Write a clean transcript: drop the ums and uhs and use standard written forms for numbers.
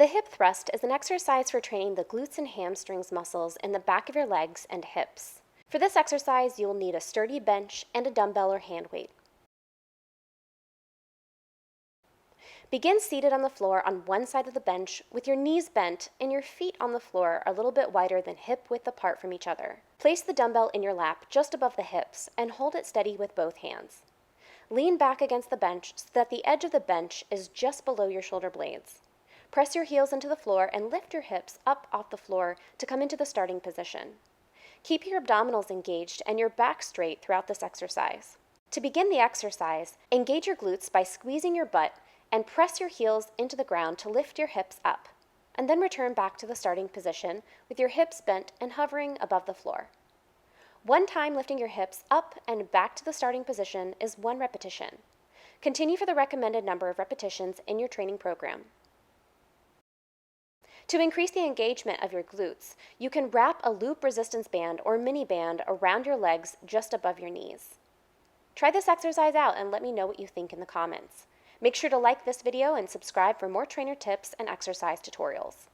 The hip thrust is an exercise for training the glutes and hamstrings muscles in the back of your legs and hips. For this exercise, you'll need a sturdy bench and a dumbbell or hand weight. Begin seated on the floor on one side of the bench with your knees bent and your feet on the floor a little bit wider than hip width apart from each other. Place the dumbbell in your lap just above the hips and hold it steady with both hands. Lean back against the bench so that the edge of the bench is just below your shoulder blades. Press your heels into the floor and lift your hips up off the floor to come into the starting position. Keep your abdominals engaged and your back straight throughout this exercise. To begin the exercise, engage your glutes by squeezing your butt and press your heels into the ground to lift your hips up, and then return back to the starting position with your hips bent and hovering above the floor. One time lifting your hips up and back to the starting position is 1 repetition. Continue for the recommended number of repetitions in your training program. To increase the engagement of your glutes, you can wrap a loop resistance band or mini band around your legs just above your knees. Try this exercise out and let me know what you think in the comments. Make sure to like this video and subscribe for more trainer tips and exercise tutorials.